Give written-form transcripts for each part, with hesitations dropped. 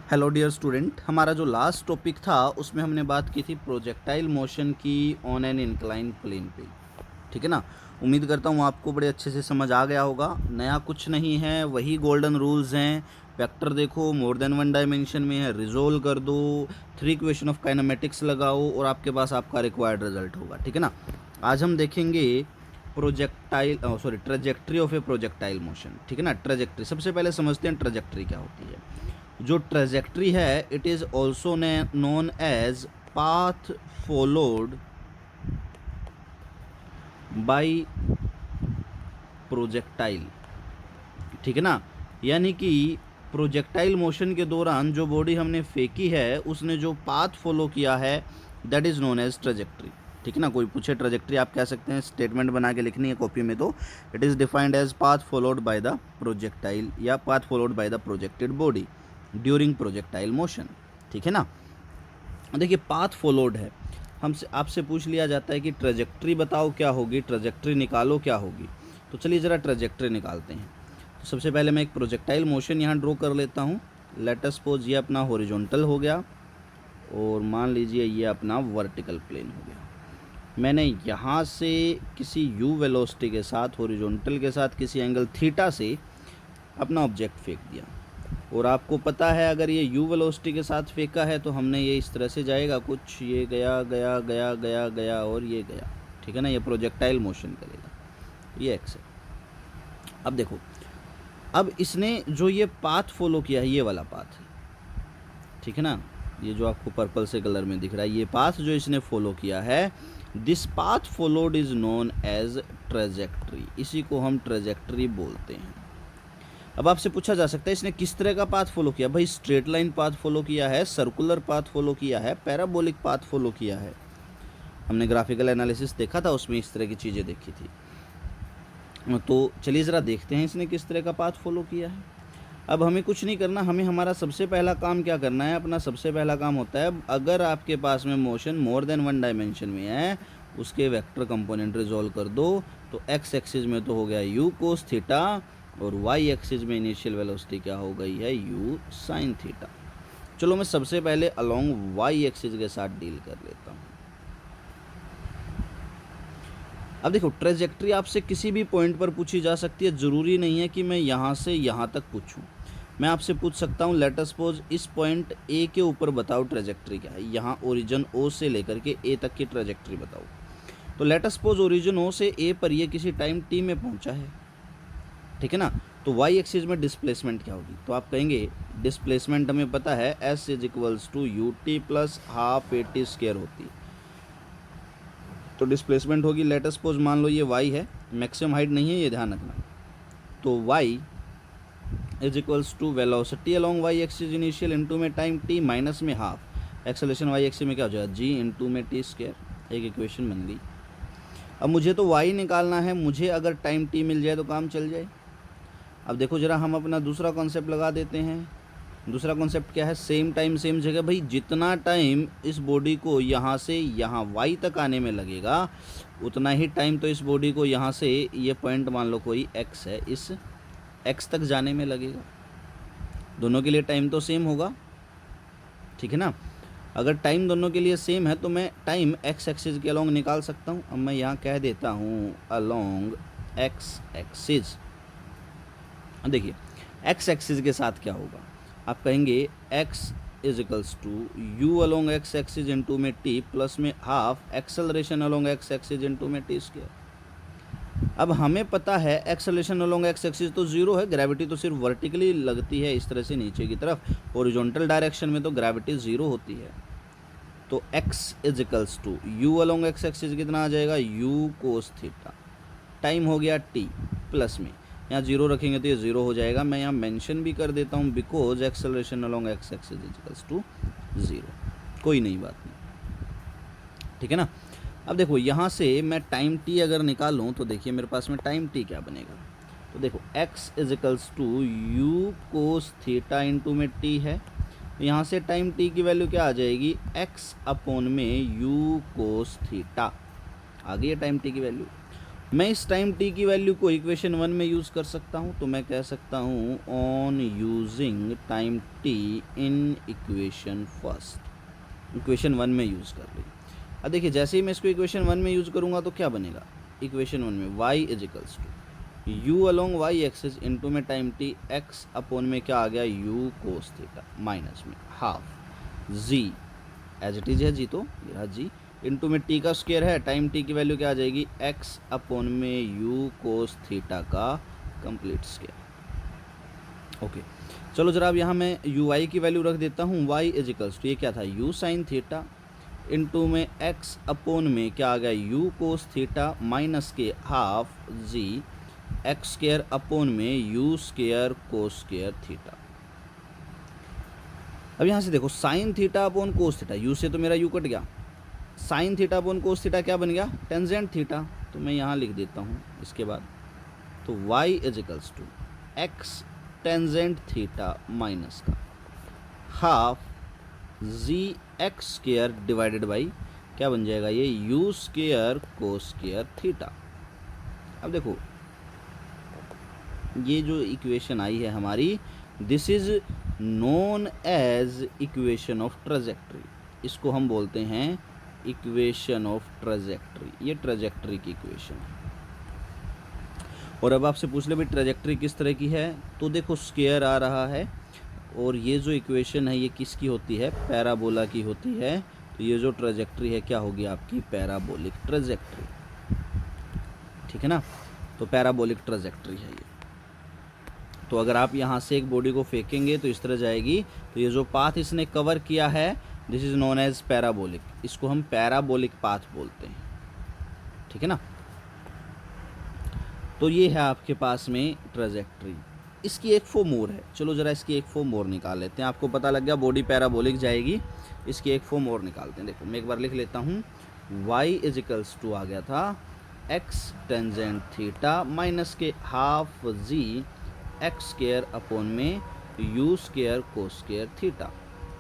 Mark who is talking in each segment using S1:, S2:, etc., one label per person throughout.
S1: Hello dear student, हमारा जो last topic था उसमें हमने बात की थी प्रोजेक्टाइल मोशन की ऑन एन इंक्लाइन प्लेन पे। ठीक है ना। उम्मीद करता हूँ आपको बड़े अच्छे से समझ आ गया होगा। नया कुछ नहीं है, वही गोल्डन रूल्स हैं। वेक्टर देखो मोर देन वन डायमेंशन में है, रिजोल्व कर दो, 3 इक्वेशन ऑफ काइनेमेटिक्स लगाओ और आपके पास आपका रिक्वायर्ड रिजल्ट होगा। ठीक है ना। आज हम देखेंगे trajectory of A projectile motion. ठीक है ना। ट्रेजेक्ट्री सबसे पहले समझते हैं ट्रेजेक्ट्री क्या होती है। जो ट्रेजेक्ट्री है it is also known as path followed by projectile. ठीक है ना। यानी कि प्रोजेक्टाइल मोशन के दौरान जो बॉडी हमने फेंकी है उसने जो पाथ फॉलो किया है that is known as trajectory. ठीक है ना। कोई पूछे ट्रेजेक्ट्री आप कह सकते हैं, स्टेटमेंट बना के लिखनी है कॉपी में, तो it is defined as path followed by the projectile या path followed by the projected body during projectile motion. ठीक है ना। देखिए पाथ फॉलोड है, हमसे आपसे पूछ लिया जाता है कि ट्रेजेक्ट्री बताओ क्या होगी, ट्रेजेक्ट्री निकालो क्या होगी। तो चलिए ज़रा ट्रेजेक्ट्री निकालते हैं। तो सबसे पहले मैं एक प्रोजेक्टाइल मोशन यहाँ ड्रॉ कर लेता हूँ। लेट अस सपोज ये अपना हॉरिजॉन्टल हो गया और मान लीजिए ये अपना वर्टिकल प्लेन हो गया। मैंने यहाँ से किसी यू वेलोसिटी के साथ हॉरिजॉन्टल के साथ किसी एंगल थीटा से अपना ऑब्जेक्ट फेंक दिया और आपको पता है अगर ये यू वेलोसिटी के साथ फेंका है तो हमने ये इस तरह से जाएगा, कुछ ये गया गया गया गया गया और ये गया। ठीक है ना। ये प्रोजेक्टाइल मोशन करेगा, ये एक्स है। अब देखो, अब इसने जो ये पाथ फॉलो किया है ये वाला पाथ है। ठीक है ना। ये जो आपको पर्पल से कलर में दिख रहा है ये पाथ जो इसने फॉलो किया है, this path followed is known as trajectory. इसी को हम ट्रेजेक्ट्री बोलते हैं। अब आपसे पूछा जा सकता है इसने किस तरह का पाथ फॉलो किया। भाई स्ट्रेट लाइन पाथ फॉलो किया है, सर्कुलर पाथ फॉलो किया है, पैराबोलिक पाथ फॉलो किया है। हमने ग्राफिकल एनालिसिस देखा था, उसमें इस तरह की चीज़ें देखी थी। तो चलिए ज़रा देखते हैं इसने किस तरह का पाथ फॉलो किया है। अब हमें कुछ नहीं करना, हमें हमारा सबसे पहला काम क्या करना है। अपना सबसे पहला काम होता है अगर आपके पास में motion more than one dimension में है उसके वेक्टर कंपोनेंट रिजॉल्व कर दो। तो एक्स एक्सिस में तो हो गया यू कोस थीटा और वाई एक्सिस में इनिशियल वेलोसिटी क्या हो गई है, यू साइन थीटा। चलो मैं सबसे पहले अलोंग वाई एक्सिस के साथ डील कर लेता हूँ। अब देखो ट्रेजेक्ट्री आपसे किसी भी पॉइंट पर पूछी जा सकती है, ज़रूरी नहीं है कि मैं यहाँ से यहाँ तक पूछूं। मैं आपसे पूछ सकता हूँ लेट अस सपोज इस पॉइंट ए के ऊपर बताओ ट्रेजेक्ट्री क्या है। यहाँ ओरिजिन ओ से लेकर के ए तक की ट्रेजेक्ट्री बताओ। तो let us suppose origin O से ए पर ये किसी टाइम टी में पहुँचा है। ठीक है ना। तो वाई एक्सिस में डिस्प्लेसमेंट क्या होगी, तो आप कहेंगे डिस्प्लेसमेंट हमें पता है s is equals to u t plus half a t square होती है। तो डिस्प्लेसमेंट होगी लेट अस सपोज मान लो ये वाई है, मैक्सिमम हाइट नहीं है ये ध्यान रखना। तो y is equals to velocity along y axis initial into में टाइम टी माइनस में हाफ एक्सेलेरेशन वाई एक्सिस में क्या हो जाएगा जी इंटू में टी स्क्वायर। एक इक्वेशन बन गई। अब मुझे तो वाई निकालना है, मुझे अगर टाइम टी मिल जाए तो काम चल जाए। अब देखो ज़रा हम अपना दूसरा कॉन्सेप्ट लगा देते हैं। दूसरा कॉन्सेप्ट क्या है, सेम टाइम सेम जगह। भाई जितना टाइम इस बॉडी को यहाँ से यहाँ वाई तक आने में लगेगा उतना ही टाइम तो इस बॉडी को यहाँ से ये पॉइंट मान लो कोई एक्स है, इस एक्स तक जाने में लगेगा। दोनों के लिए टाइम तो सेम होगा। ठीक है ना। अगर टाइम दोनों के लिए सेम है तो मैं टाइम एक्स एक्सिस के अलोंग निकाल सकता हूँ। अब मैं यहाँ कह देता हूँ अलोंग एक्स एक्सिस। देखिए एक्स एक्सिस के साथ क्या होगा, आप कहेंगे x is equals to u along x axis into में टी प्लस में half acceleration along x axis into में टी स्क्वायर। अब हमें पता है एक्सेलरेशन अलोंग एक्स एक्सिस तो जीरो है, ग्रेविटी तो सिर्फ वर्टिकली लगती है इस तरह से नीचे की तरफ, हॉरिजॉन्टल डायरेक्शन में तो ग्रेविटी जीरो होती है। तो x is equals to u along x axis कितना आ जाएगा, u कोस थीटा। टाइम हो गया t प्लस में, यहाँ जीरो रखेंगे तो ये जीरो हो जाएगा। मैं यहाँ मेंशन भी कर देता हूँ because acceleration along x axis is equals to zero. कोई नई बात नहीं। ठीक है ना। अब देखो यहाँ से मैं टाइम t अगर निकालूँ तो देखिए मेरे पास में टाइम t क्या बनेगा। तो देखो x is equals to u cos theta into में t है। यहाँ से टाइम t की वैल्यू क्या आ जाएगी, x अपॉन में u कोस थीटा। आ गई है टाइम t की वैल्यू। मैं इस टाइम t की वैल्यू को इक्वेशन 1 में यूज़ कर सकता हूँ, तो मैं कह सकता हूँ on using time t in equation first, equation 1 में यूज़ कर ली। अब देखिए जैसे ही मैं इसको इक्वेशन 1 में यूज़ करूँगा तो क्या बनेगा, इक्वेशन 1 में y is equals to u along y axis into में टाइम t x अपॉन में क्या आ गया u कोस थीटा माइनस में half z as it is है जी, तो ये रहा जी इंटू में t का स्क्वायर है, टाइम t की वैल्यू क्या आ जाएगी x अपॉन में u कोस थीटा का कंप्लीट स्क्वायर। ओके चलो जरा अब यहाँ मैं यू आई की वैल्यू रख देता हूँ, y इज इक्वल्स टू ये क्या था u साइन थीटा इंटू में x अपॉन में क्या आ गया u कोस थीटा माइनस के half g x square upon में u square cos square theta. अब यहाँ से देखो sign theta upon cos theta, u से तो मेरा u कट गया, sign theta upon cos theta क्या बन गया टेंजेंट थीटा, तो मैं यहाँ लिख देता हूँ इसके बाद, तो y is equals to x tangent theta minus का half g x square divided by क्या बन जाएगा ये u square cos square theta. अब देखो ये जो इक्वेशन आई है हमारी, this is known as equation of trajectory, इसको हम बोलते हैं इक्वेशन ऑफ ट्रेजेक्ट्री, ये ट्रेजेक्ट्री की इक्वेशन है। और अब आपसे पूछ ले भाई ट्रेजेक्ट्री किस तरह की है, तो देखो स्क्वायर आ रहा है और ये जो इक्वेशन है ये किसकी होती है, पैराबोला की होती है, तो ये जो ट्रेजेक्ट्री है क्या होगी आपकी पैराबोलिक ट्रेजेक्ट्री, ठीक है ना, तो पैराबोलिक ट्रेजेक्ट्री है ये। तो अगर आप यहाँ से एक बॉडी को फेंकेंगे तो इस तरह जाएगी, तो ये जो पाथ इसने कवर किया है this is known as parabolic, इसको हम पैराबोलिक पाथ बोलते हैं, ठीक है ना। तो ये है आपके पास में ट्रेजेक्ट्री, इसकी एक फॉर्म और है, चलो ज़रा इसकी एक फॉर्म और निकाल लेते हैं, आपको पता लग गया बॉडी पैराबोलिक जाएगी, इसकी एक फॉर्म और निकालते हैं। देखो मैं एक बार लिख लेता हूँ, y इज इक्वल्स टू आ गया था x टेंजेंट थीटा माइनस के half g x square upon में u square cos square theta.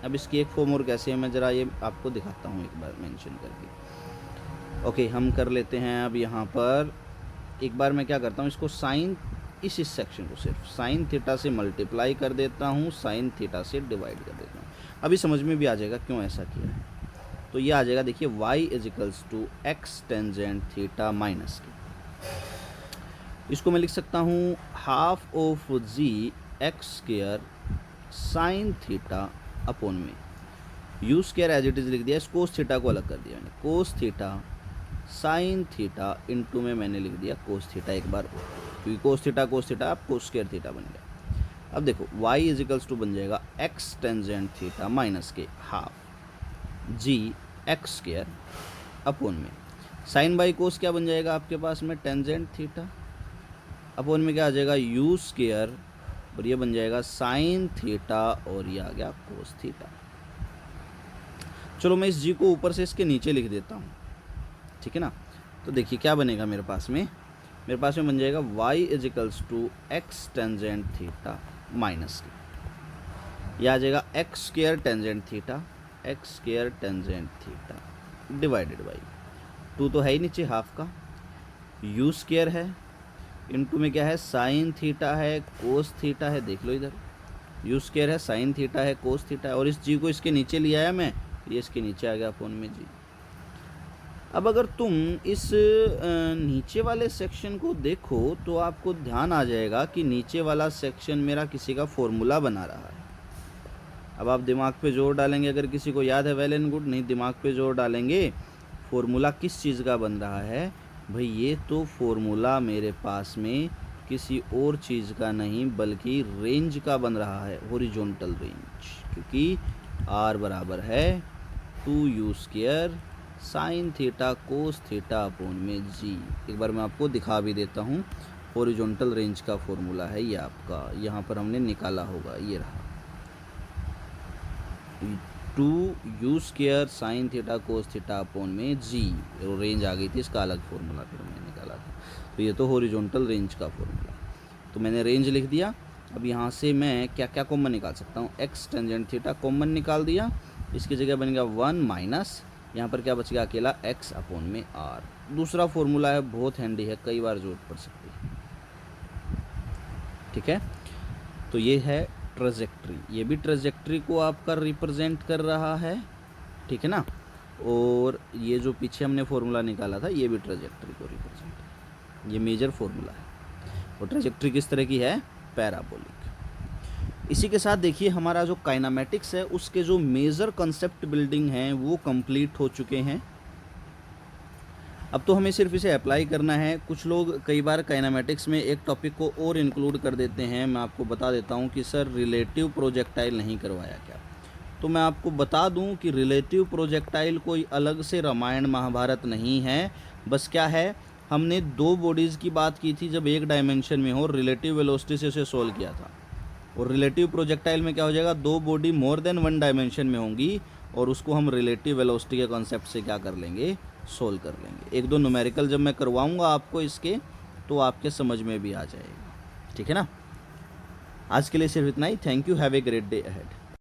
S1: अब इसकी एक फॉर्म और कैसे है मैं ज़रा ये आपको दिखाता हूँ एक बार मेंशन करके। ओके हम कर लेते हैं, अब यहाँ पर एक बार मैं क्या करता हूँ, इसको साइन इस सेक्शन को सिर्फ साइन थीटा से मल्टीप्लाई कर देता हूँ, साइन थीटा से डिवाइड कर देता हूँ, अभी समझ में भी आ जाएगा क्यों ऐसा किया है। तो ये आ जाएगा देखिए y is equals to x tangent theta minus के, इसको मैं लिख सकता हूँ half of g x square sine theta upon में u square as it is लिख दिया, इस कोस थीटा को अलग कर दिया मैंने, cos theta sine theta into में मैंने लिख दिया कोस थीटा एक बार, क्योंकि कोस थीटा आप कोस स्क्वायर थीटा बन गया। अब देखो y इज इक्वल्स टू बन जाएगा एक्स टेंजेंट थीटा माइनस के half g x square upon में साइन बाई कोस क्या बन जाएगा आपके पास में टेंजेंट थीटा अपॉन में क्या आ जाएगा यू स्क्वायर, और ये बन जाएगा साइन थीटा और ये आ गया कोस थीटा। चलो मैं इस जी को ऊपर से इसके नीचे लिख देता हूँ, ठीक है ना। तो देखिए क्या बनेगा मेरे पास में बन जाएगा y is equals to x tangent theta minus के, यह आ जाएगा x square tangent theta divided by 2 तो है ही नीचे हाफ का, u स्क्वायर है इनटू में क्या है साइन थीटा है कोस थीटा है, देख लो इधर u स्क्वायर है साइन थीटा है कोस थीटा है, और इस जी को इसके नीचे लिया है मैं, ये इसके नीचे आ गया अपॉन में जी। अब अगर तुम इस नीचे वाले सेक्शन को देखो तो आपको ध्यान आ जाएगा कि नीचे वाला सेक्शन मेरा किसी का फॉर्मूला बना रहा है। अब आप दिमाग पे जोर डालेंगे, अगर किसी को याद है वेल एंड गुड, नहीं दिमाग पे जोर डालेंगे फॉर्मूला किस चीज़ का बन रहा है भाई, ये तो फॉर्मूला मेरे पास में किसी और चीज़ का नहीं बल्कि रेंज का बन रहा है, हॉरिजॉन्टल रेंज, क्योंकि r बराबर है 2u square sine theta cos theta upon में जी। एक बार मैं आपको दिखा भी देता हूँ, हॉरिजॉन्टल रेंज का फॉर्मूला है ये आपका, यहाँ पर हमने निकाला होगा, ये रहा 2u square sine theta cos theta upon में जी, रेंज आ गई थी, इसका अलग फॉर्मूला फिर मैंने निकाला था, तो ये तो हॉरिजॉन्टल रेंज का फॉर्मूला, तो मैंने रेंज लिख दिया। अब यहाँ से मैं क्या कॉमन निकाल सकता हूँ, एक्स टेंजेंट थीटा कॉमन निकाल दिया, इसकी जगह बन गया 1 माइनस यहाँ पर क्या बच गया, अकेला x अपॉन में r। दूसरा फॉर्मूला है, बहुत हैंडी है, कई बार जरूरत पड़ सकती है। ठीक है, तो ये है ट्रेजेक्ट्री, ये भी ट्रेजेक्ट्री को आपका रिप्रेजेंट कर रहा है। ठीक है ना, और ये जो पीछे हमने फॉर्मूला निकाला था ये भी ट्रेजेक्ट्री को रिप्रेजेंट, ये मेजर फॉर्मूला है। और ट्रेजेक्ट्री किस तरह की है, पैराबोलिक। इसी के साथ देखिए हमारा जो काइनामेटिक्स है उसके जो मेजर कंसेप्ट बिल्डिंग हैं वो कंप्लीट हो चुके हैं। अब तो हमें सिर्फ इसे अप्लाई करना है। कुछ लोग कई बार काइनामेटिक्स में एक टॉपिक को और इंक्लूड कर देते हैं। मैं आपको बता देता हूं कि सर रिलेटिव प्रोजेक्टाइल नहीं करवाया क्या, तो मैं आपको बता दूं कि रिलेटिव प्रोजेक्टाइल कोई अलग से रामायण महाभारत नहीं है। बस क्या है, हमने दो बॉडीज़ की बात की थी जब एक डायमेंशन में हो, रिलेटिव वेलोसिटी से उसे सोल्व किया था। और रिलेटिव प्रोजेक्टाइल में क्या हो जाएगा, दो body more than one dimension में होंगी और उसको हम रिलेटिव वेलोसिटी के कॉन्सेप्ट से क्या कर लेंगे, सोल्व कर लेंगे। एक दो न्यूमेरिकल जब मैं करवाऊंगा आपको इसके, तो आपके समझ में भी आ जाएगा। ठीक है ना, आज के लिए सिर्फ इतना ही। Thank you, have a great day ahead.